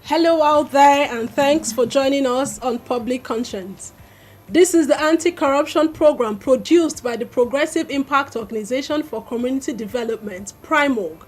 Hello out there, and thanks for joining us on Public Conscience. This is the anti-corruption program produced by the Progressive Impact Organization for Community Development, PRIMOG.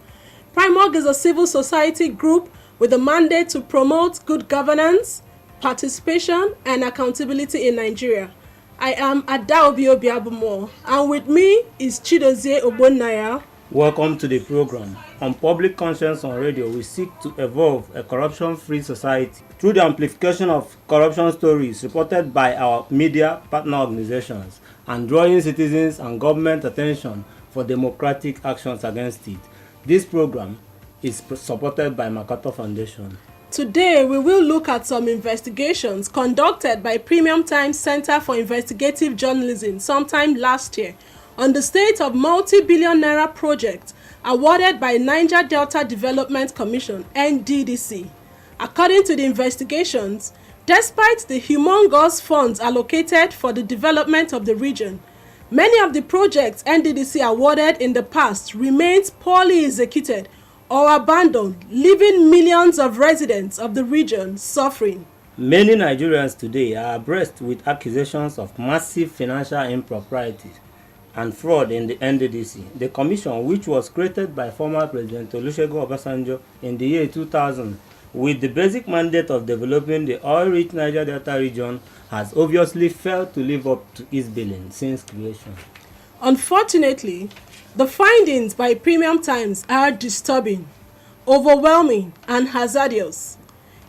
PRIMOG is a civil society group with a mandate to promote good governance, participation, and accountability in Nigeria. I am Adaobi Obiabumo, and with me is Chidozie Ogbonnaya. Welcome to the program. On Public Conscience on Radio, we seek to evolve a corruption-free society through the amplification of corruption stories reported by our media partner organizations and drawing citizens and government attention for democratic actions against it. This program is supported by MacArthur Foundation. Today, we will look at some investigations conducted by Premium Times Center for Investigative Journalism sometime last year on the state of multi-billion naira project awarded by Niger Delta Development Commission (NDDC). According to the investigations, despite the humongous funds allocated for the development of the region, many of the projects NDDC awarded in the past remains poorly executed or abandoned, leaving millions of residents of the region suffering. Many Nigerians today are abreast with accusations of massive financial improprieties and fraud in the NDDC. The commission, which was created by former President Olusegun Obasanjo in the year 2000 with the basic mandate of developing the oil-rich Niger Delta region, has obviously failed to live up to its billing since creation. Unfortunately, the findings by Premium Times are disturbing, overwhelming, and hazardous.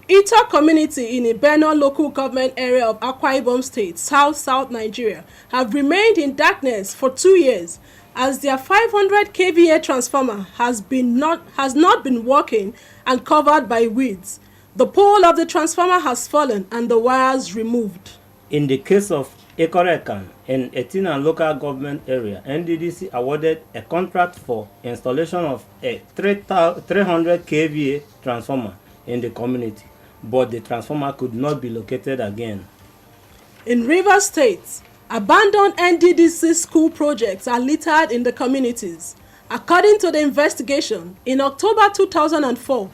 Ito community in Ibeno local government area of Akwa Ibom State, South Nigeria, have remained in darkness for 2 years as their 500 kVA transformer has not been working and covered by weeds. The pole of the transformer has fallen and the wires removed. In the case of Ekorekan in Etina local government area, NDDC awarded a contract for installation of a 300 kVA transformer in the community, but the transformer could not be located again. In Rivers State, abandoned NDDC school projects are littered in the communities. According to the investigation, in October 2004,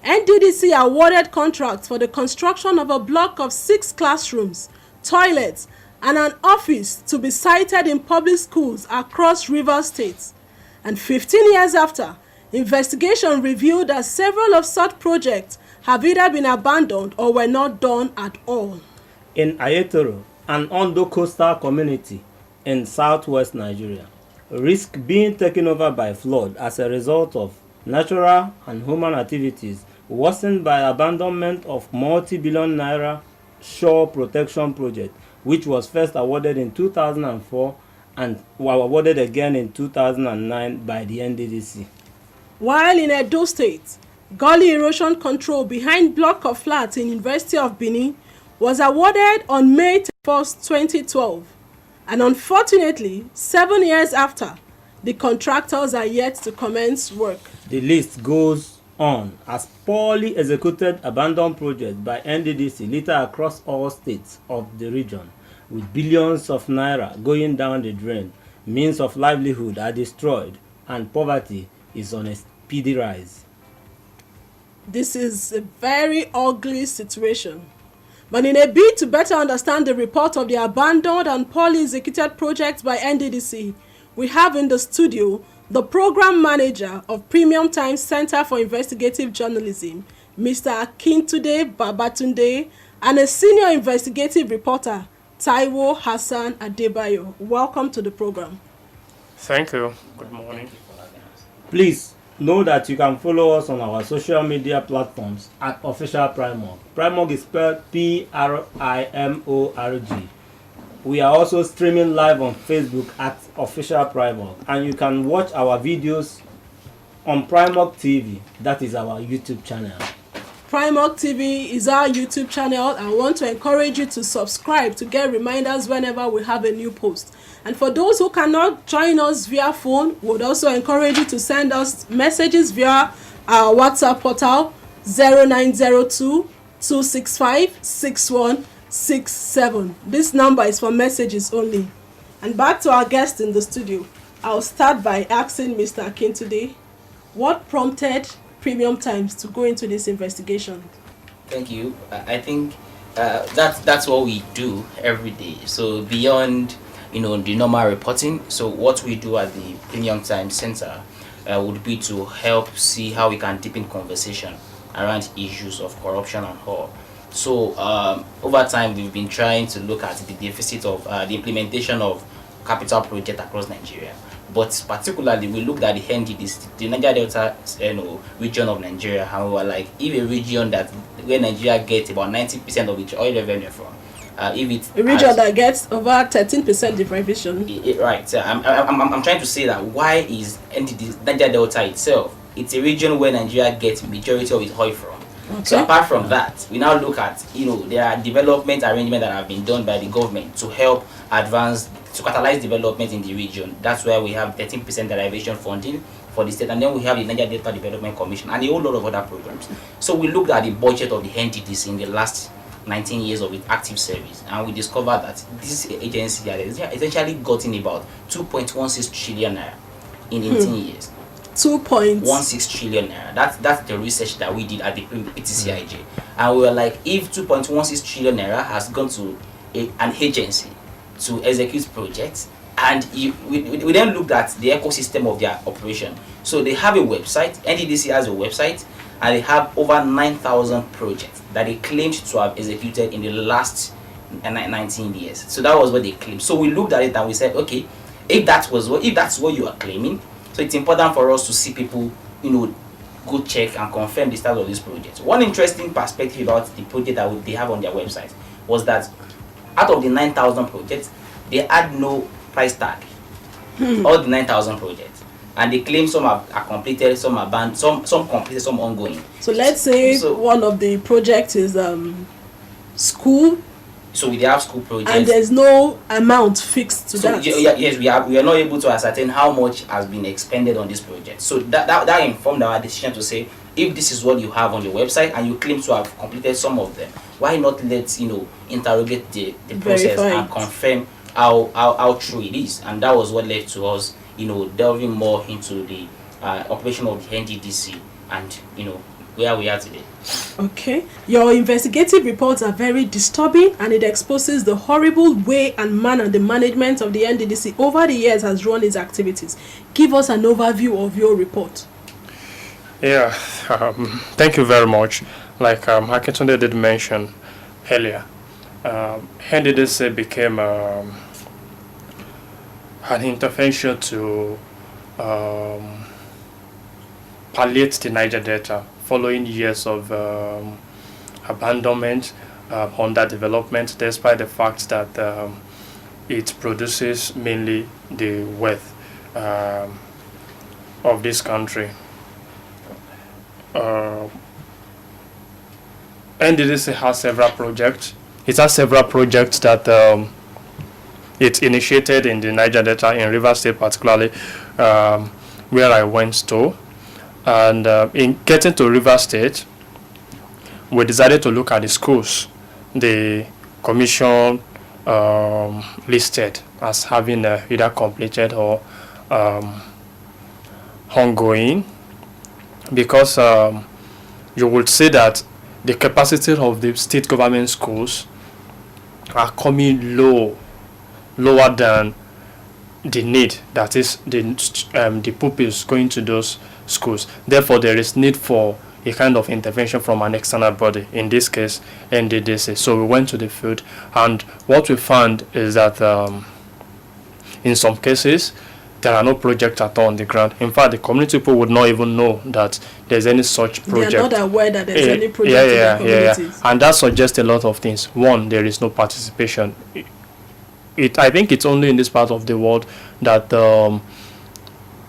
NDDC awarded contracts for the construction of a block of 6 classrooms, toilets, and an office to be sited in public schools across Rivers State. And 15 years after, investigation revealed that several of such projects have either been abandoned or were not done at all. In Ayetoro, an Ondo coastal community in southwest Nigeria, risk being taken over by flood as a result of natural and human activities worsened by abandonment of multi-billion naira shore protection project, which was first awarded in 2004 and was awarded again in 2009 by the NDDC. While in Edo State, gully erosion control behind block of flats in University of Benin was awarded on May 1, 2012. And unfortunately, 7 years after, the contractors are yet to commence work. The list goes on as poorly executed abandoned projects by NDDC litter across all states of the region, with billions of naira going down the drain. Means of livelihood are destroyed and poverty is on a speedy rise. This is a very ugly situation. But in a bid to better understand the report of the abandoned and poorly executed projects by NDDC, we have in the studio the program manager of Premium Times Center for Investigative Journalism, Mr. Akintunde Babatunde, and a senior investigative reporter, Taiwo Hassan Adebayo. Welcome to the program. Thank you. Good morning. Please know that you can follow us on our social media platforms at Official Primorg. Primorg is spelled Primorg. We are also streaming live on Facebook at Official Primorg, and you can watch our videos on Primorg TV. That is our YouTube channel. Primorg TV is our YouTube channel. I want to encourage you to subscribe to get reminders whenever we have a new post. And for those who cannot join us via phone, we would also encourage you to send us messages via our WhatsApp portal 0902 265 6167. This number is for messages only. And back to our guest in the studio. I'll start by asking Mr. Akintunde, what prompted Premium Times to go into this investigation? Thank you. I think that's what we do every day. So beyond the normal reporting, so what we do at the Premium Time Center would be to help see how we can deepen conversation around issues of corruption and all. So over time, we've been trying to look at the deficit of the implementation of capital project across Nigeria. But particularly, we looked at the NDDC, the Niger Delta region of Nigeria, and we were like, if a region where Nigeria gets about 90% of its oil revenue from, if it's a region that gets over 13% deprivation. Right. So I'm trying to say that why is NDDC, Niger Delta itself? It's a region where Nigeria gets majority of its oil from. Okay. So apart from that, we now look at there are development arrangements that have been done by the government to help advance, to catalyze development in the region. That's why we have 13% derivation funding for the state, and then we have the Niger Delta Development Commission and a whole lot of other programs. So we looked at the budget of the NDDC in the last 19 years of its active service, and we discovered that this agency has essentially gotten about 2.16 trillion naira in 18 years. 2.16 trillion naira. That's the research that we did at the PTCIJ, and we were like, if 2.16 trillion naira has gone to an agency to execute projects, and we then looked at the ecosystem of their operation. So they have a website. NDDC has a website, and they have over 9,000 projects that they claimed to have executed in the last 19 years. So that was what they claimed. So we looked at it and we said, okay, if that's what you are claiming, so it's important for us to see people, go check and confirm the status of this project. One interesting perspective about the project that they have on their website was that out of the 9,000 projects, they had no price tag. All the 9,000 projects, and they claim some are completed, some are banned, some completed, some ongoing. So let's say one of the projects is school. So we have school projects, and there's no amount fixed to that. Yes, we are not able to ascertain how much has been expended on this project. So that informed our decision to say, if this is what you have on your website and you claim to have completed some of them, why not let's interrogate the process and confirm how true it is. And that was what led to us delving more into the operation of the NDDC and where we are today. Okay, your investigative reports are very disturbing, and it exposes the horrible way and manner the management of the NDDC over the years has run its activities. Give us an overview of your report. Yeah, thank you very much. Like Akintunde did mention earlier, NDDC became an intervention to palliate the Niger Delta following years of abandonment, underdevelopment, despite the fact that it produces mainly the wealth of this country. NDDC has several projects. It has several projects that it initiated in the Niger Delta, in Rivers State particularly, where I went to. And in getting to Rivers State, we decided to look at the schools the commission listed as having either completed or ongoing, because you would see that the capacity of the state government schools are coming lower than the need, that is the pupils going to those schools. Therefore, there is need for a kind of intervention from an external body, in this case NDDC. So we went to the field, and what we found is that in some cases there are no projects at all on the ground. In fact, the community people would not even know that there's any such project. They are not aware that there's any project in their communities. And that suggests a lot of things. One, there is no participation. I think it's only in this part of the world that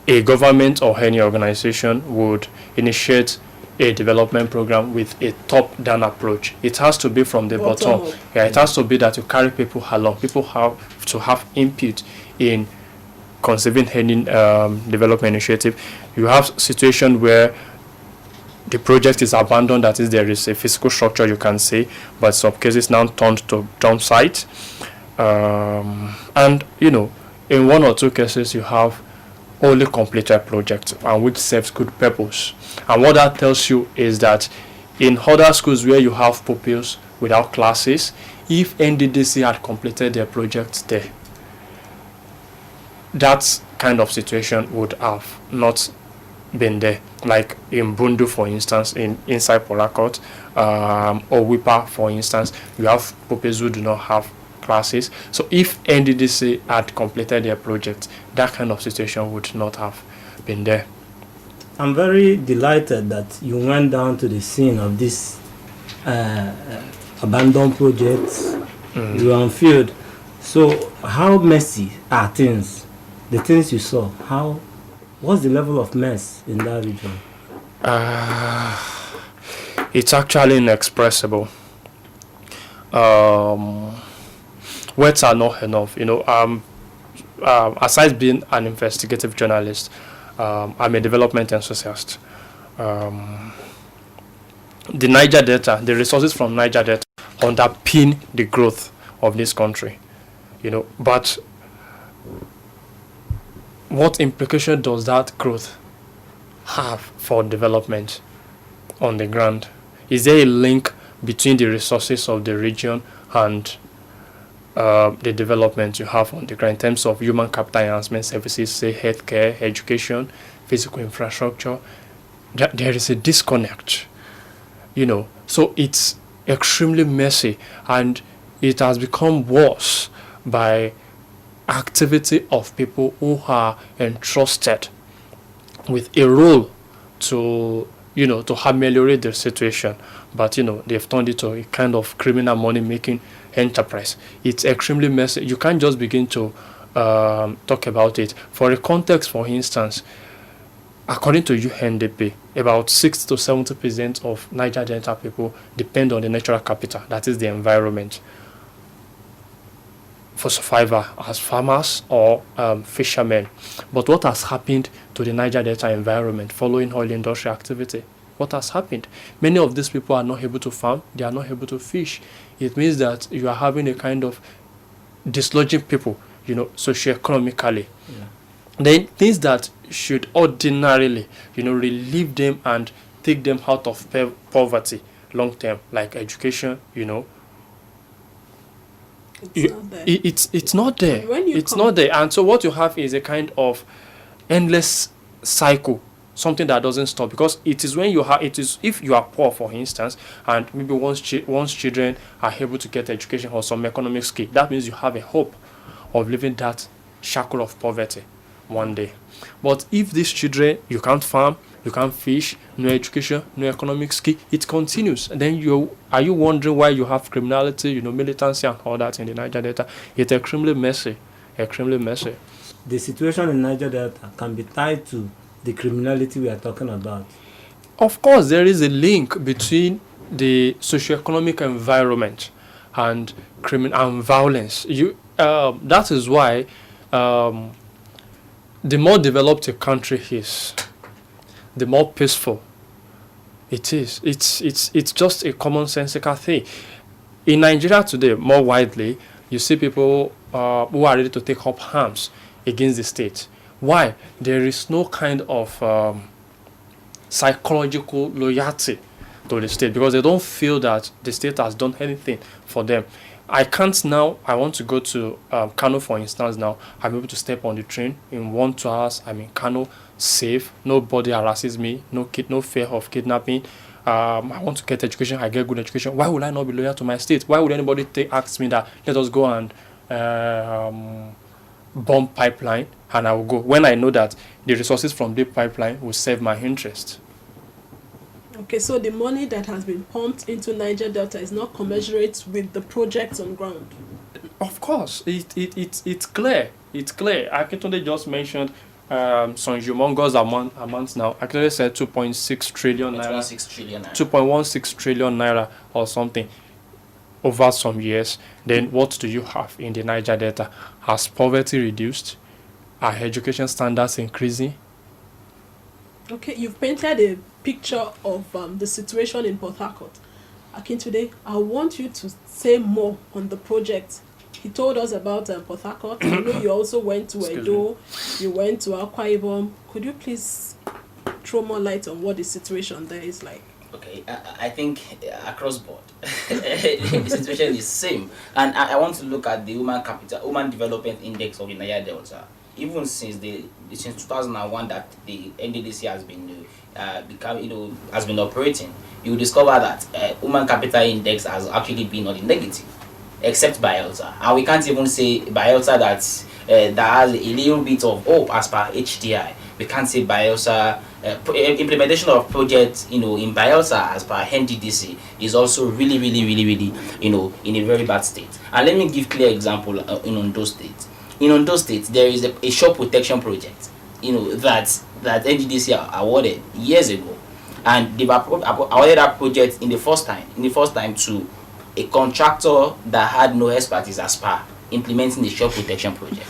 a government or any organization would initiate a development program with a top-down approach. It has to be from the bottom. Yeah, it has to be that you carry people along. People have to have input in conceiving any development initiative. You have situation where the project is abandoned, that is, there is a physical structure you can see, but some cases now turned to dump site. And in one or two cases you have only completed projects and which serves good purpose. And what that tells you is that in other schools where you have pupils without classes, if NDDC had completed their project there, that kind of situation would have not been there. Like in Bundu, for instance, inside Port Harcourt, or Wipa, for instance, you have pupils who do not have classes. So if NDDC had completed their project, that kind of situation would not have been there. I'm very delighted that you went down to the scene of this abandoned projects. You were on field. So how messy are things? The things you saw, what's the level of mess in that region? It's actually inexpressible. Words are not enough. Aside being an investigative journalist, I'm a development enthusiast. The Niger Delta, the resources from Niger Delta underpin the growth of this country. But what implication does that growth have for development on the ground? Is there a link between the resources of the region and the development you have on the ground in terms of human capital enhancement services, say healthcare, education, physical infrastructure? There is a disconnect, So it's extremely messy, and it has become worse by activity of people who are entrusted with a role to ameliorate the situation, but they've turned it to a kind of criminal money making enterprise. It's extremely messy. You can't just begin to talk about it. For a context, for instance, according to UNDP, about 60 to 70% of Niger Delta people depend on the natural capital, that is the environment, for survival as farmers or fishermen. But what has happened to the Niger Delta environment following oil industry activity? What has happened? Many of these people are not able to farm, they are not able to fish. It means that you are having a kind of dislodging people, socioeconomically. Yeah. Then things that should ordinarily, relieve them and take them out of poverty long term, like education, It's not there. It's not there. And so what you have is a kind of endless cycle, something that doesn't stop, because it is when you have, it is if you are poor, for instance, and maybe once children are able to get education or some economic skill, that means you have a hope of leaving that shackle of poverty one day. But if these children, you can't farm, you can't fish, no education, no economic skill, it continues. And then are you wondering why you have criminality, militancy and all that in the Niger Delta? It's extremely messy, extremely messy. The situation in Niger Delta can be tied to the criminality we are talking about. Of course, there is a link between the socioeconomic environment and crime and violence. That is why the more developed a country is, the more peaceful it is. It's just a commonsensical thing. In Nigeria today, more widely, you see people who are ready to take up arms against the state. Why? There is no kind of psychological loyalty to the state, because they don't feel that the state has done anything for them. I want to go to Kano, for instance. Now I'm able to step on the train in 1-2 hours. I'm in Kano, safe. Nobody harasses me. No fear of kidnapping. I want to get education. I get good education. Why would I not be loyal to my state? Why would anybody ask me that? Let us go and bomb pipeline, and I will go when I know that the resources from the pipeline will serve my interest. Okay, so the money that has been pumped into Niger Delta is not commensurate with the projects on ground. Of course, it's clear. It's clear. Akintunde just mentioned some humongous amounts now. Akintunde said 2.6 trillion naira. 2.16 trillion naira or something over some years. Then what do you have in the Niger Delta? Has poverty reduced? Are education standards increasing? Okay, you've painted a picture of the situation in Port Harcourt. Akintunde, I want you to say more on the project. He told us about Port Harcourt. I know you also went to Edo, you went to Akwa Ibom. Could you please throw more light on what the situation there is like? Okay, I think across board, the situation is same. And I want to look at the Human Development Index of the Niger Delta. Even since 2001 that the NDDC has been has been operating, you will discover that Human Capital Index has actually been on the negative, except Bielsa. And we can't even say Bielsa that has a little bit of hope as per HDI. We can't say Bielsa implementation of projects in Bielsa as per NDDC is also really in a very bad state. And let me give clear example in Ondo State. In Ondo State, there is a shore protection project that NDDC awarded years ago, and they've awarded that project in the first time to a contractor that had no expertise as per implementing the shore protection project.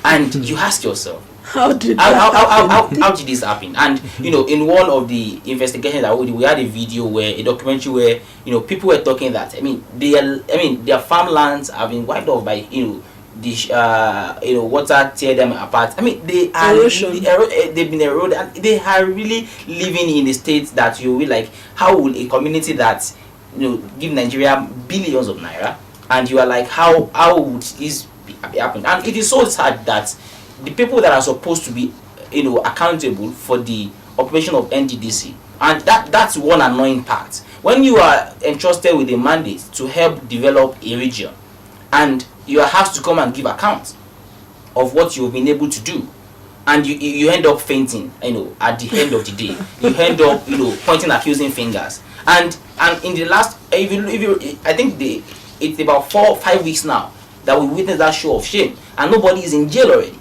And you ask yourself, how did this happen? And in one of the investigations that we had a video a documentary where people were talking that their farmlands have been wiped off by the water tear them apart. They are they've been eroded, and they are really living in a state that you will like. How will a community that give Nigeria billions of naira, and you are like, how would this happen? And it is so sad that the people that are supposed to be accountable for the operation of NDDC, and that's one annoying part. When you are entrusted with a mandate to help develop a region, and you are asked to come and give account of what you've been able to do, and you end up fainting at the end of the day. You end up pointing accusing fingers, and in the last I think it's about 4 or 5 weeks now that we witnessed that show of shame, and nobody is in jail already.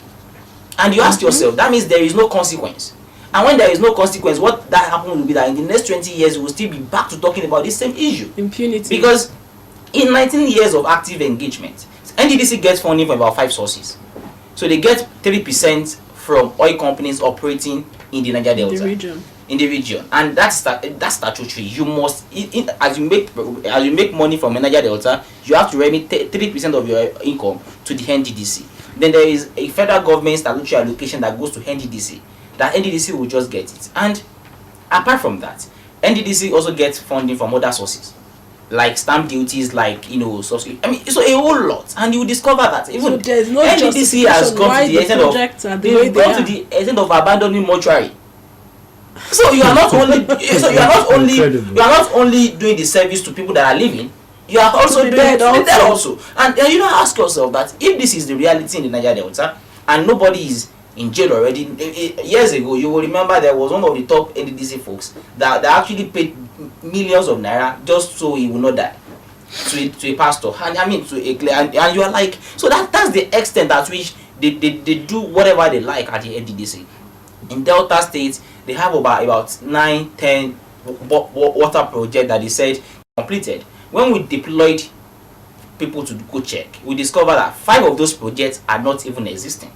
And you ask yourself, that means there is no consequence. And when there is no consequence, what that happens will be that in the next 20 years we will still be back to talking about this same issue. Impunity. Because in 19 years of active engagement, NDDC gets funding from about 5 sources. So they get 3% from oil companies operating in the Niger Delta. In the region. And that's statutory. You must, as you make money from Niger Delta, you have to remit 3% of your income to the NDDC. Then there is a federal government statutory allocation that goes to NDDC. That NDDC will just get it. And apart from that, NDDC also gets funding from other sources, like stamp duties, like subsidy. So a whole lot, and you will discover that even NDDC has gone to the extent of abandoning mortuary. So you are not only doing the service to people that are living, you are also doing it to the dead also. And ask yourself that if this is the reality in the Niger Delta and nobody is in jail already. Years ago, you will remember there was one of the top NDDC folks that actually paid millions of naira just so he would not die to a pastor, and to a clear, and you are like, so that's the extent at which they do whatever they like at the NDDC. In Delta State, they have about 9-10 water projects that they said completed. When we deployed people to go check, we discovered that 5 of those projects are not even existing.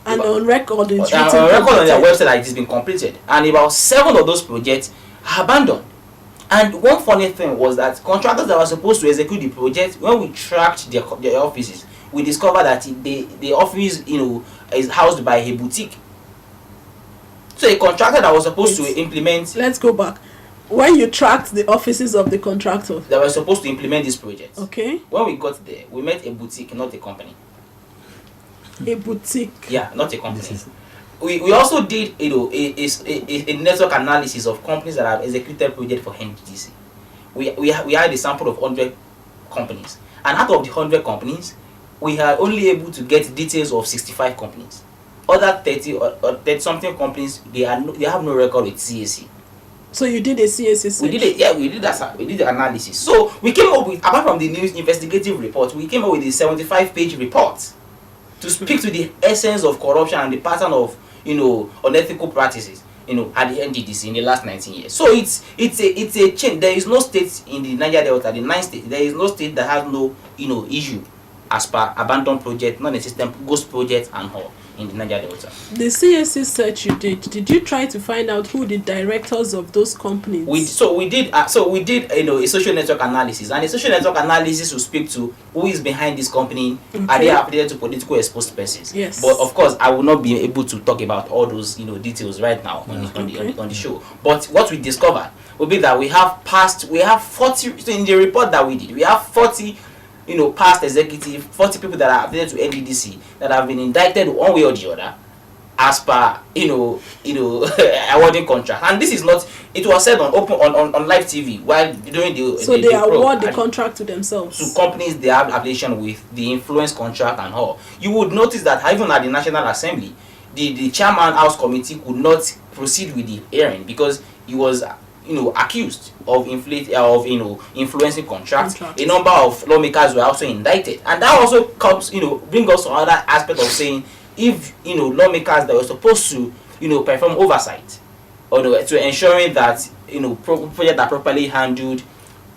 And on record, it's on their website that it has been completed. And about 7 of those projects are abandoned. And one funny thing was that contractors that were supposed to execute the project, when we tracked their offices, we discovered that the office is housed by a boutique. So a contractor that was supposed to implement... Let's go back. When you tracked the offices of the contractor that were supposed to implement this project, okay, when we got there, we met a boutique, not a company. A boutique? Yeah, not a company. We also did a network analysis of companies that have executed projects for NDDC. We had a sample of 100 companies, and out of the 100 companies, we are only able to get details of 65 companies. Other 30 or 30 something companies, they have no record with CAC. So you did a CAC search? We did it. Yeah, we did that. We did the analysis. So we came up with, apart from the news investigative report, we came up with a 75-page report to speak to the essence of corruption and the pattern of unethical practices at the NDDC in the last 19 years. So it's a change. There is no state in the Niger Delta, the 9 states. There is no state that has no issue as per abandoned project, non-existent ghost project and all. in the Niger Delta. The CAC search you did you try to find out who the directors of those companies? We did a social network analysis, and the social network analysis will speak to who is behind this company. Okay. Are they affiliated to politically exposed persons? Yes. But of course, I will not be able to talk about all those details right now on the show. But what we discovered will be that we have 40. So in the report that we did, we have 40. Past executive, 40 people that are affiliated to NDDC that have been indicted one way or the other, as per awarding contract. And this is not. It was said on live TV while doing the. So they award the contract to themselves. To companies they have affiliation with, the influence contract and all. You would notice that even at the National Assembly, the chairman House Committee could not proceed with the hearing because he was accused of influencing contracts. A number of lawmakers were also indicted, and that also comes bring us to another aspect of saying if lawmakers that were supposed to perform oversight or to ensuring that projects are properly handled,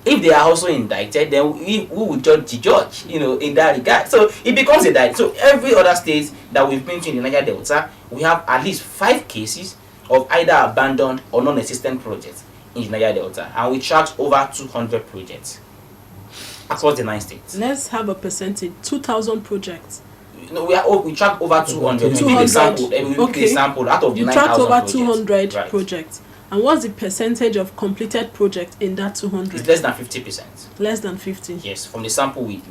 if they are also indicted, then who would judge the judge in that regard? So it becomes a diet. So every other state that we've been to in the Niger Delta, we have at least 5 cases of either abandoned or non-existent projects in the Niger Delta, and we tracked over 200 projects across the 9 states. Let's have a percentage. 2,000 projects. We tracked over 200. 200. We did a sample out of the 9,000 tracked over projects. 200 Right. projects. And what's the percentage of completed projects in that 200? It's less than 50%. Less than 50. Yes, from the sample we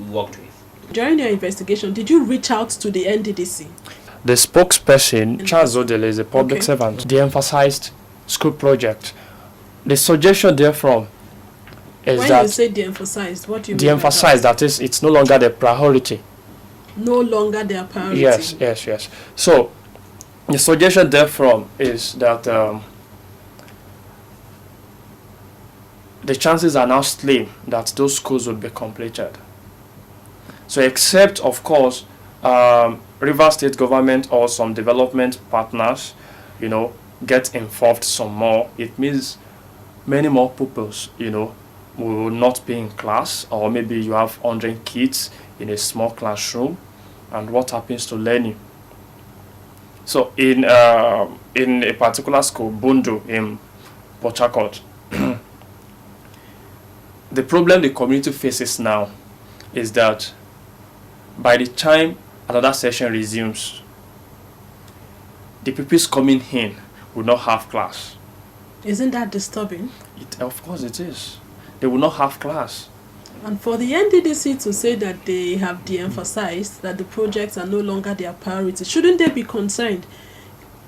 worked with. During your investigation, did you reach out to the NDDC? The spokesperson, Charles Odele, is a public servant. They emphasized school project. The suggestion therefrom is when that you say de-emphasized, what do you mean? de-emphasized, that is, it's no longer the priority. No longer their priority. Yes. So the suggestion therefrom is that the chances are now slim that those schools will be completed. So except, of course, Rivers State government or some development partners, get involved some more, it means many more pupils, will not be in class, or maybe you have 100 kids in a small classroom, and what happens to learning? So in a particular school, Bundu in Port Harcourt, the problem the community faces now is that by the time another session resumes, the pupils coming in will not have class. Isn't that disturbing? Of course it is. They will not have class. And for the NDDC to say that they have de-emphasized, that the projects are no longer their priority, shouldn't they be concerned?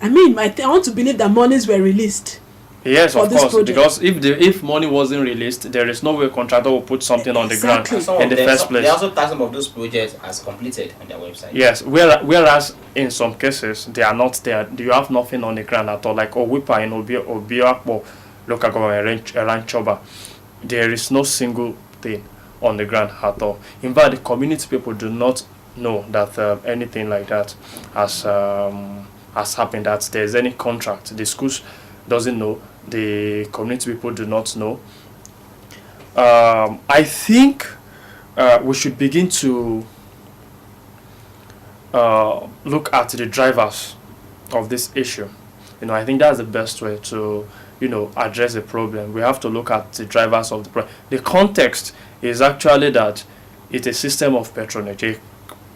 I mean, I want to believe that monies were released. Yes, for of this course, project. because if money wasn't released, there is no way contractor will put something on the ground Exactly. in the first place. They also tag some of those projects as completed on their website. Yes, whereas in some cases they are not there. You have nothing on the ground at all. Like Owipa in Obiakpo local government Ranchoba, there is no single thing on the ground at all. In fact, the community people do not know that anything like that has happened. That there is any contract. The schools doesn't know. The community people do not know. I think we should begin to look at the drivers of this issue. I think that's the best way to address the problem. We have to look at the drivers of the problem. The context is actually that it's a system of patronage, a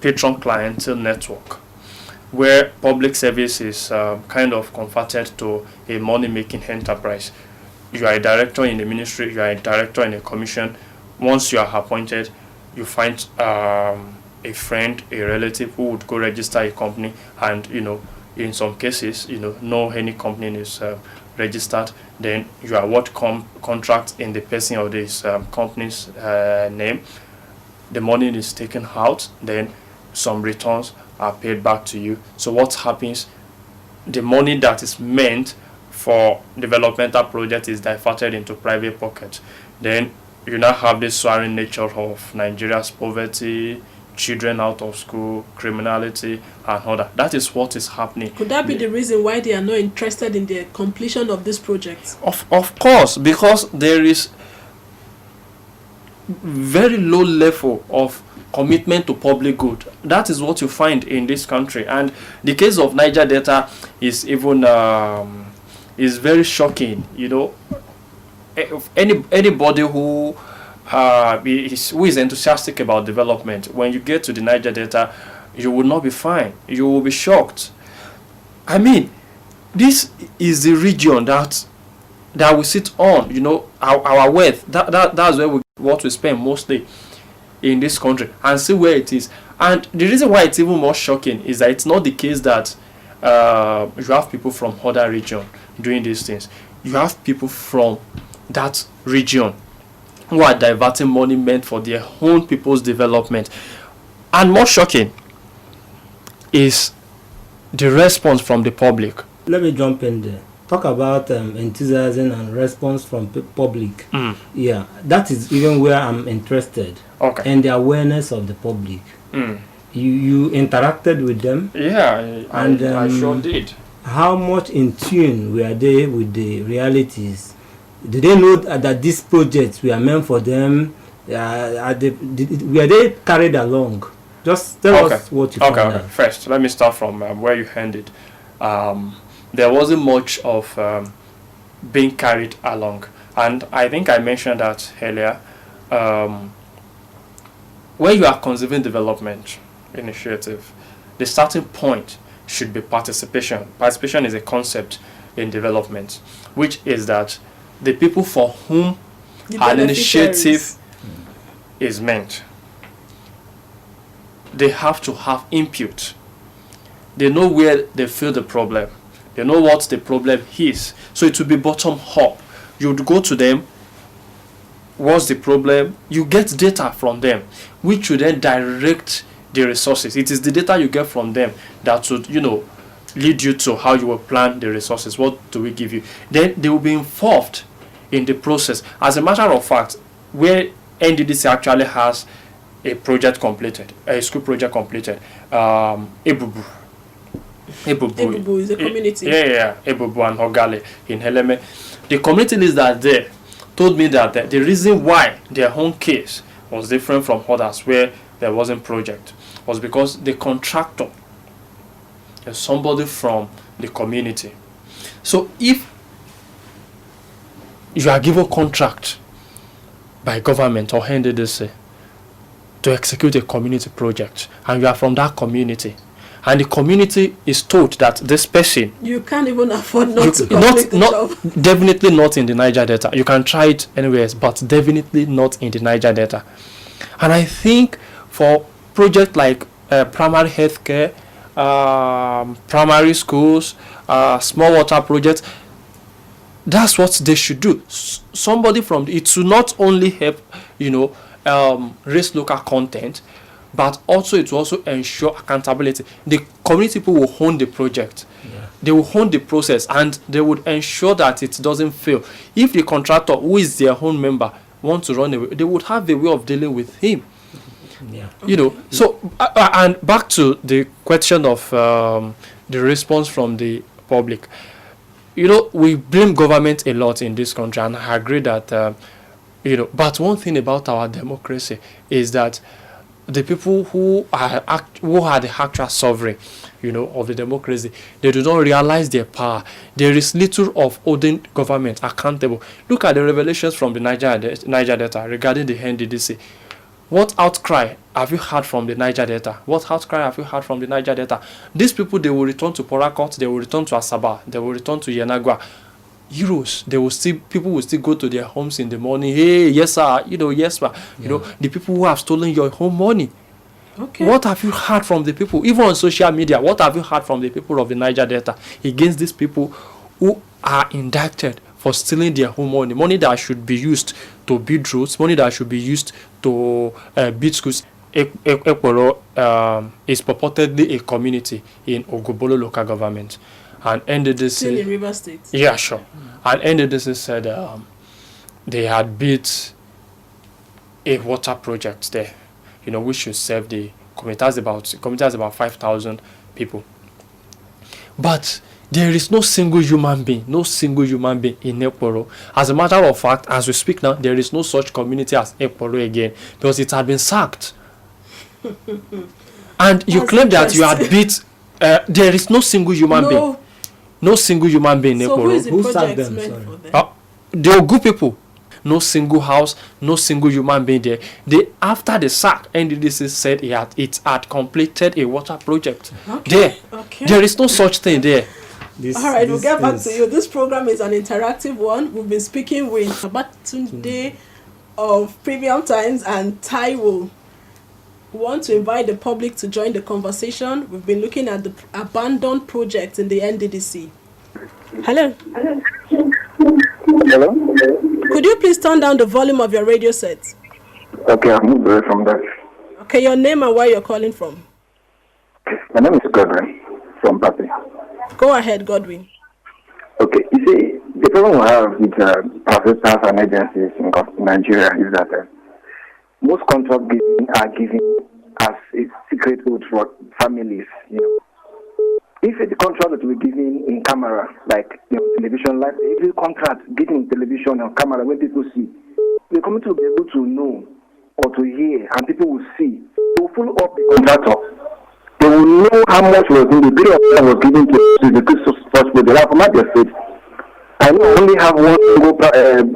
patron-clientele network, where public service is kind of converted to a money-making enterprise. You are a director in the ministry, you are a director in a commission. Once you are appointed, you find a friend, a relative who would go register a company, and in some cases, no any company is registered. Then you award contract in the person of this company's name. The money is taken out, then some returns are paid back to you. So what happens? The money that is meant for developmental project is diverted into private pockets. Then you now have this soaring nature of Nigeria's poverty, children out of school, criminality, and all that. That is what is happening. Could that be the reason why they are not interested in the completion of this project? Of course, because there is very low level of commitment to public good. That is what you find in this country. And the case of Niger Delta is even is very shocking. Anybody who is enthusiastic about development, when you get to the Niger Delta, you will not be fine. You will be shocked. I mean, this is the region that we sit on. Our wealth. That's where what we spend mostly in this country, and see where it is. And the reason why it's even more shocking is that it's not the case that you have people from other region doing these things. You have people from that region who are diverting money meant for their own people's development. And more shocking is the response from the public. Let me jump in there. Talk about enthusiasm and response from public. Yeah, that is even where I'm interested. Okay. And the awareness of the public. You interacted with them? Yeah, and I sure did. How much in tune were they with the realities? Did they know that these projects were meant for them? Were they carried along? Just tell us what you found out. First, let me start from where you ended. There wasn't much of being carried along. And I think I mentioned that earlier. When you are conceiving development initiative, the starting point should be participation. Participation is a concept in development, which is that the people for whom an initiative is meant, they have to have input. They know where they feel the problem. They know what the problem is. So it will be bottom up. You would go to them. What's the problem? You get data from them, which will then direct the resources. It is the data you get from them that would, lead you to how you will plan the resources. What do we give you? Then they will be involved in the process. As a matter of fact, where NDDC actually has a project completed, a school project completed, Ebubu is a community. Ebubu and Hogale in Heleme. The community leaders that are there told me that the reason why their own case was different from others where there wasn't project was because the contractor is somebody from the community. So if you are given contract by government or NDDC to execute a community project and you are from that community, and the community is told that this person, you can't even afford not to complete the job. Definitely not in the Niger Delta. You can try it anywhere else, but definitely not in the Niger Delta. And I think for projects like primary healthcare, primary schools, small water projects, that's what they should do. Somebody from it should not only help, raise local content, but also it will also ensure accountability. The community people will own the project. They will own the process, and they would ensure that it doesn't fail. If the contractor, who is their own member, wants to run away, they would have a way of dealing with him. So and back to the question of the response from the public. We blame government a lot in this country, and I agree that but one thing about our democracy is that the people who are the actual sovereign, of the democracy, they do not realize their power. There is little of holding government accountable. Look at the revelations from the Niger Delta regarding the NDDC. What outcry have you heard from the Niger Delta? What outcry have you heard from the Niger Delta? These people, they will return to Port Harcourt, they will return to Asaba, they will return to Yenagua. People will still go to their homes in the morning. Hey, yes sir, yes sir. The people who have stolen your home money. Okay. What have you heard from the people? Even on social media, what have you heard from the people of the Niger Delta against these people who are indicted for stealing their home money? Money that should be used to build roads, money that should be used to build schools. Ekporo is purportedly a community in Ogobolo local government. And NDDC, still in River State. Yeah, sure. And NDDC said they had built a water project there, which should serve the community. Has about 5,000 people. But there is no single human being in Ekporo. As a matter of fact, as we speak now, there is no such community as Ekporo again because it had been sacked. And you That's claim that you had interesting. beat. There is no single human being. No single human being. So who is the Who sacked project them? meant Sorry. for them? They are good people. No single house, no single human being there. After the sack, NDDC said it had completed a water project. Okay. There is no such thing there. All right, we'll get back to you. This program is an interactive one. We've been speaking with Babatunde of Premium Times and Taiwo. We want to invite the public to join the conversation. We've been looking at the abandoned projects in the NDDC. Hello. Hello? Could you please turn down the volume of your radio set? Okay, I'll move away from that. Okay, your name and where you're calling from. My name is Godwin from Papi. Go ahead, Godwin. Okay, you see, the problem we have with professors and agencies in Nigeria is that most contract giving are given as a secret oath for families. You know, if the contract that we're giving in camera, like television, like every contract given in television and camera, when people see, the community will be able to know or to hear, and people will see. They will follow up the contractor. They will know how much was in the period of time was given to the Christmas Church. But they have from Niger State. I know only have one single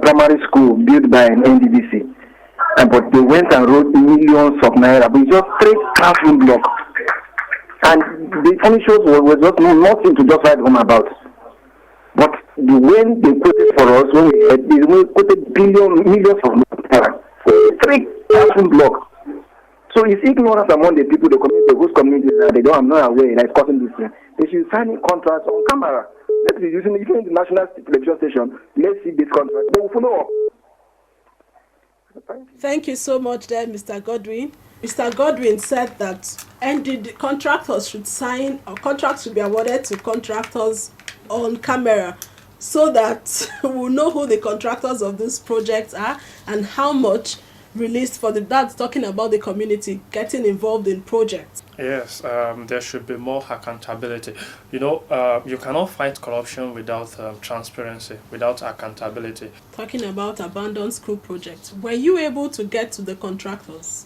primary school built by an NDDC, but they went and wrote millions of naira, but it's just 3 classroom blocks. And the furnitures was just nothing to just write home about. But the way they put it for us, when we quoted millions of naira for 3 classroom blocks. So it's ignorance among the people, the community, whose communities that they don't have no aware that it's causing this thing. They should sign contracts on camera. Let's be using the national television station. Let's see this contract. They will follow up. Thank you so much there, Mr. Godwin. Mr. Godwin said that contractors should sign, or contracts should be awarded to contractors on camera so that we'll know who the contractors of this project are and how much released for that's talking about the community getting involved in projects. Yes, there should be more accountability. You cannot fight corruption without transparency, without accountability. Talking about abandoned school projects, were you able to get to the contractors?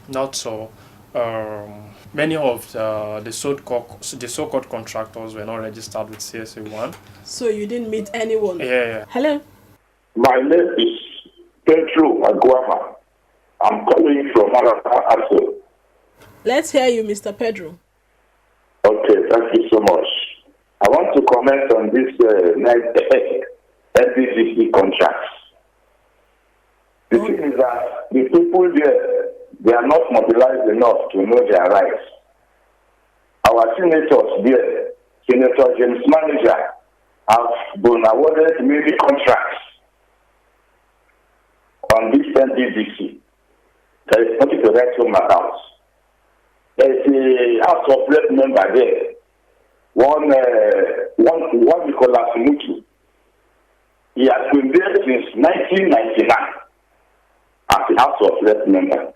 Not so. Many of the so-called contractors were not registered with CSA1. So you didn't meet anyone? Yeah. Hello? My name is Pedro Aguama. I'm calling from MacArthur. Let's hear you, Mr. Pedro. Okay, thank you so much. I want to comment on this NDDC contracts. The thing is that the people there, they are not mobilized enough to know their rights. Our senators there, Senator James Manager, have been awarded many contracts on this NDDC. There is nothing to write home about. There is a House of Rep member there, one Nicolas Mutu. He has been there since 1999 as a House of Rep member.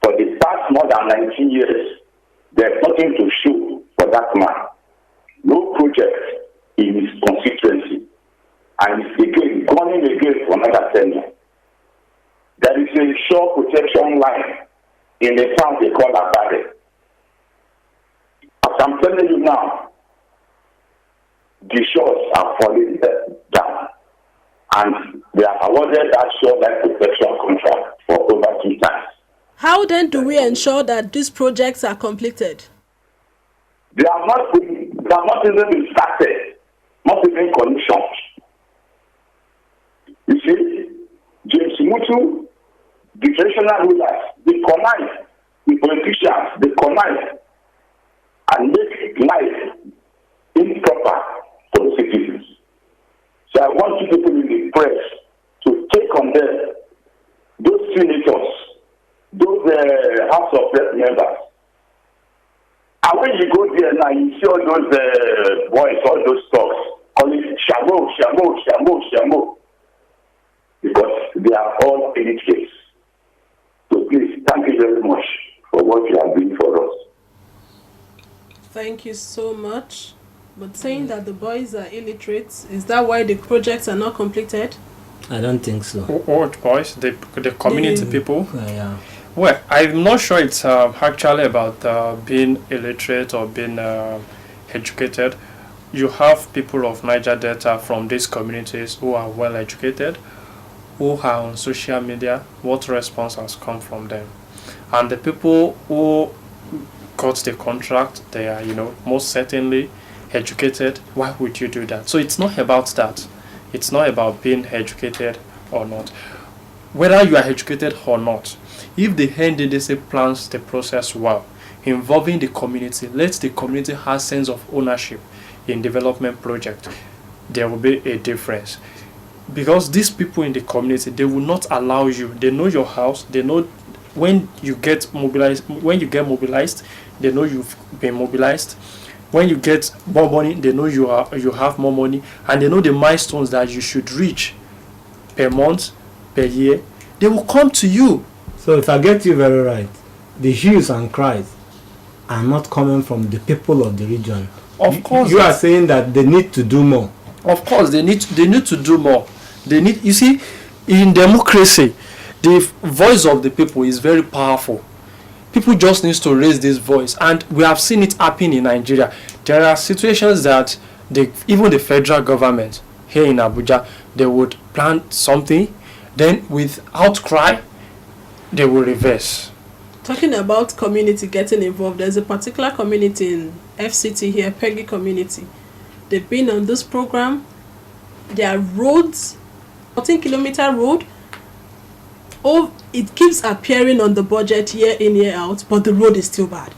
For the past more than 19 years, there is nothing to show for that man. No project in his constituency. And he's again, going again for another 10 years. There is a shore protection line in the town they call Abade. As I'm telling you now, the shores are falling down. And they have awarded that shoreline protection contract for over 2 times. How then do we ensure that these projects are completed? They have not even been started, not even commissioned. You see, James Mutu, the traditional rulers, they connive, the politicians, they connive and make life improper for the citizens. So I want you people in the press to take on them, those senators, those House of Rep members. And when you go there now, you see all those boys, all those talks, calling Shamo. Because they are all illiterates. So please, thank you very much for what you have been for us. Thank you so much. But saying that the boys are illiterates, is that why the projects are not completed? I don't think so. What boys? The community people? Yeah. Well, I'm not sure it's actually about being illiterate or being educated. You have people of Niger Delta from these communities who are well educated, who are on social media. What response has come from them? And the people who got the contract, they are, most certainly educated. Why would you do that? So it's not about that. It's not about being educated or not. Whether you are educated or not, if the NDDC plans the process well, involving the community, let the community have sense of ownership in development project, there will be a difference. Because these people in the community, they will not allow you. They know your house. They know when you get mobilized. When you get mobilized, they know you've been mobilized. When you get more money, they know you have more money, and they know the milestones that you should reach per month, per year. They will come to you. So if I get you very right, the hues and cries are not coming from the people of the region. Of course, you are saying that they need to do more. Of course, they need to do more. You see, in democracy, the voice of the people is very powerful. People just need to raise this voice, and we have seen it happen in Nigeria. There are situations that even the federal government here in Abuja, they would plan something, then with outcry, they will reverse. Talking about community getting involved, there's a particular community in FCT here, Peggy community. They've been on this program. Their roads, 14-kilometer road, it keeps appearing on the budget year in, year out, but the road is still bad.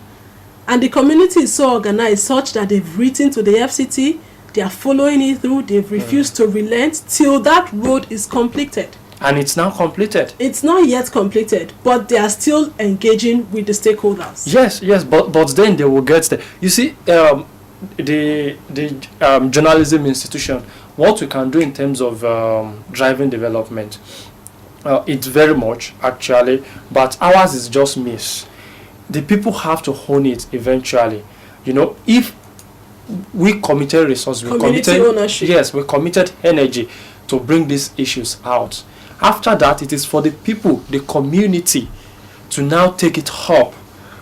And the community is so organized such that they've written to the FCT, they are following it through, they've refused to relent till that road is completed. And it's now completed. It's not yet completed, but they are still engaging with the stakeholders. Yes, but then they will get there. You see, the journalism institution, what we can do in terms of driving development, it's very much actually, but ours is just miss. The people have to own it eventually. If we committed resources, ownership. Yes, we committed energy to bring these issues out. After that, it is for the people, the community, to now take it up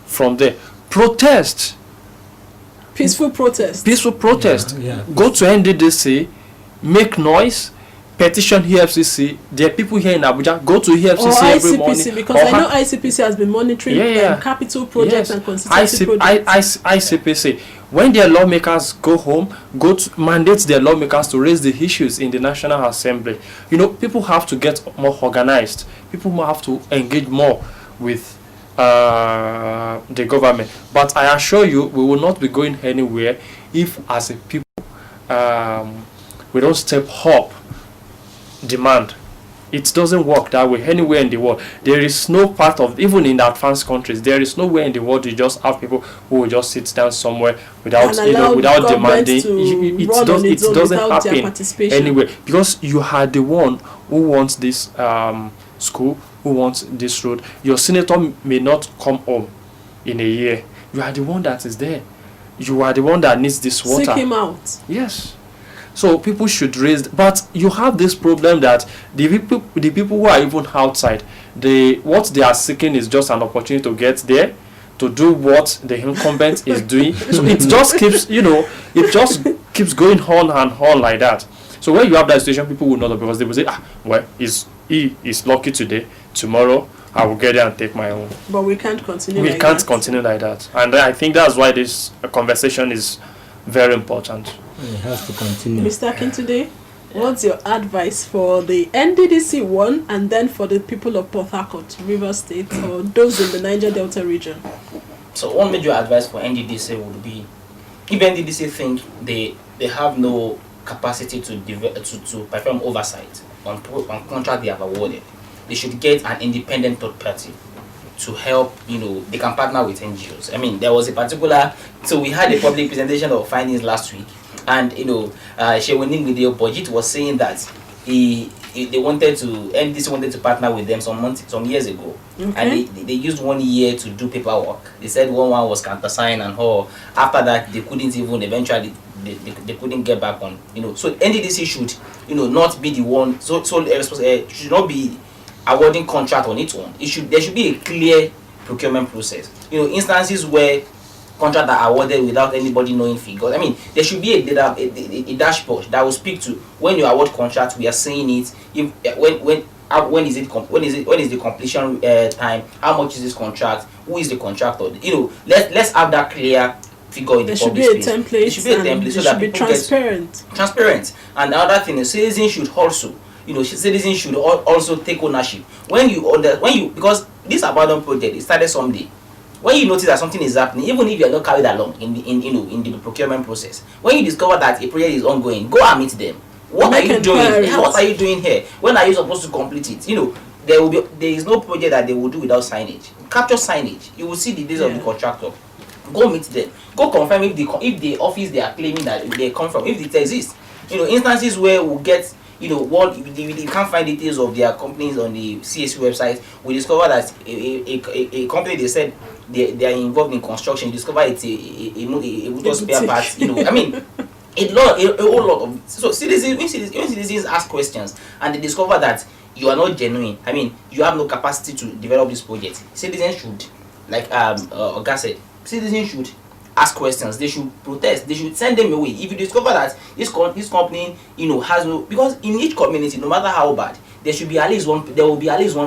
from there. Protest. Peaceful protest. Yeah. Go to NDDC, make noise, petition EFCC. There are people here in Abuja. Go to EFCC every morning. ICPC, because I know ICPC has been monitoring capital projects and constituency projects. ICPC. When their lawmakers go home, mandate their lawmakers to raise the issues in the National Assembly. People have to get more organized. People have to engage more with the government. But I assure you, we will not be going anywhere if, as a people, we don't step up demand. It doesn't work that way anywhere in the world. There is no part of, even in the advanced countries, there is nowhere in the world you just have people who will just sit down somewhere without demanding. It doesn't happen anywhere, because you are the one who wants this school, who wants this road. Your senator may not come home in a year. You are the one that is there. You are the one that needs this water. Seek him out. Yes. So people should raise, but you have this problem that the people who are even outside, what they are seeking is just an opportunity to get there, to do what the incumbent is doing. So it just keeps going on and on like that. So when you have that situation, people will know, because they will say, he is lucky today, tomorrow I will get there and take my own. But we can't continue. Continue like that, and I think that's why this conversation is very important. It has to continue. Mr. Akintunde, what's your advice for the NDDC one, and then for the people of Port Harcourt, Rivers State, or those in the Niger Delta region? So one major advice for NDDC would be, if NDDC think they have no capacity to perform oversight on contract they have awarded, they should get an independent third party to help. They can partner with NGOs. I mean, there was a particular, so we had a public presentation of findings last week, and Shewoning with the budget was saying that NDDC wanted to partner with them some years ago, and they used 1 year to do paperwork. They said one was countersigned and all. After that, they couldn't even eventually they couldn't get back on. So NDDC should not be the one. Should not be awarding contract on its own. There should be a clear procurement process. Instances where contracts are awarded without anybody knowing figures. I mean, there should be a dashboard that will speak to when you award contracts. We are saying it. When is the completion time? How much is this contract? Who is the contractor? Let's have that clear figure in the public space. There should be a template so that people get transparent. And the other thing is, citizens should also, citizens should also take ownership. Because this abandoned project, it started someday. When you notice that something is happening, even if you are not carried along in the procurement process, when you discover that a project is ongoing, go and meet them. What are you doing? What are you doing here? When are you supposed to complete it? There is no project that they will do without signage. Capture signage. You will see the days of the contractor. Go meet them. Go confirm if the office they are claiming that they come from, if it exists. Instances where we get, we can't find details of their companies on the CSC website. We discover that a company, they said they are involved in construction. You discover it's a motor spare parts. I mean, a whole lot of. So citizens ask questions and they discover that you are not genuine. I mean, you have no capacity to develop this project. Citizens should, like Oga said, citizens should ask questions. They should protest. They should send them away. If you discover that this company, has no, because in each community, no matter how bad, there will be at least one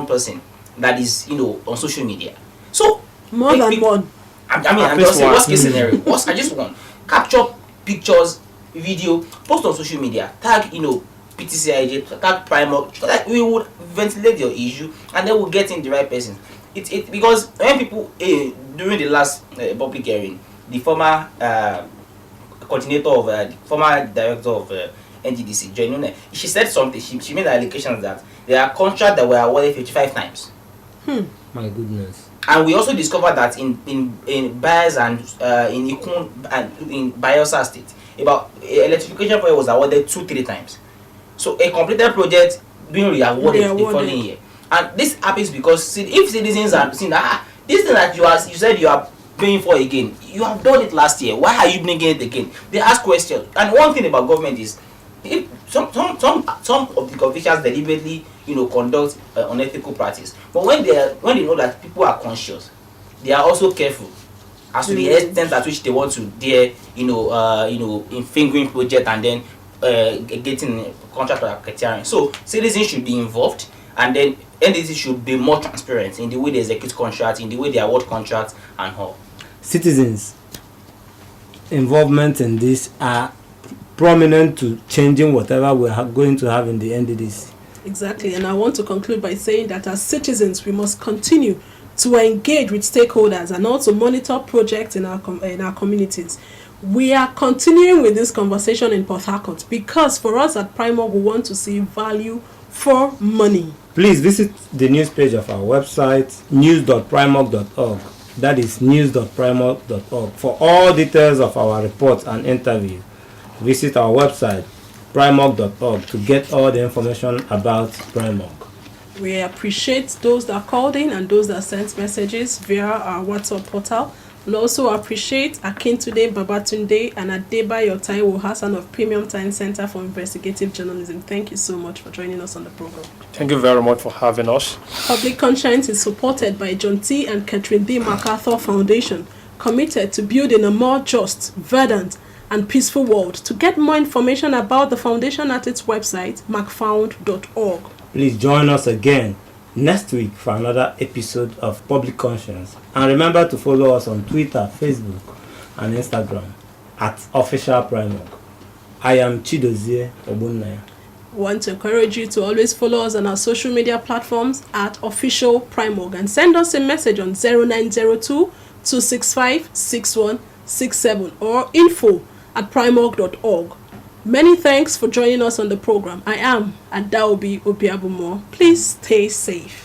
person that is, on social media. So more than one. I'm just saying worst case scenario. I just want capture pictures, video, post on social media, tag PTCIJ, tag Primark, so that we would ventilate your issue and then we'll get in the right person. Because when people during the last public hearing, the former coordinator of the former director of NDDC, Jenune, she said something. She made allegations that there are contracts that were awarded 55 times. My goodness. And we also discovered that in Bayers and in Ikun and in Bayelsa State, about electrification project was awarded 2-3 times. So a completed project being re-awarded the following year. And this happens because if citizens are seeing that this thing that you said you are paying for again, you have done it last year, why are you bringing it again? They ask questions. And one thing about government is, if some of the officials deliberately conduct unethical practice, but when they know that people are conscious, they are also careful as to the extent at which they want to dare in fingering project and then getting contract or racketeering. So citizens should be involved, and then NDDC should be more transparent in the way they execute contracts, in the way they award contracts and all. Citizens' involvement in this are prominent to changing whatever we are going to have in the NDDC. Exactly, and I want to conclude by saying that as citizens, we must continue to engage with stakeholders and also monitor projects in our communities. We are continuing with this conversation in Port Harcourt because for us at Primark, we want to see value for money. Please visit the news page of our website, news.primark.org. That is news.primark.org. For all details of our reports and interviews, visit our website, primark.org, to get all the information about Primark. We appreciate those that called in and those that sent messages via our WhatsApp portal. We'll also appreciate Akintunde Babatunde and Adebayo Taiwo Hassan of Premium Time Center for Investigative Journalism. Thank you so much for joining us on the program. Thank you very much for having us. Public Conscience is supported by John T. and Catherine D. MacArthur Foundation, committed to building a more just, verdant, and peaceful world. To get more information about the foundation at its website, macfound.org. Please join us again next week for another episode of Public Conscience. And remember to follow us on Twitter, Facebook, and Instagram at Official Primark. I am Chidozie Obunnaya. We want to encourage you to always follow us on our social media platforms at Official Primark and send us a message on 0902 265 6167 or info@primark.org. Many thanks for joining us on the program. I am Adaobi Obiabumo. Please stay safe.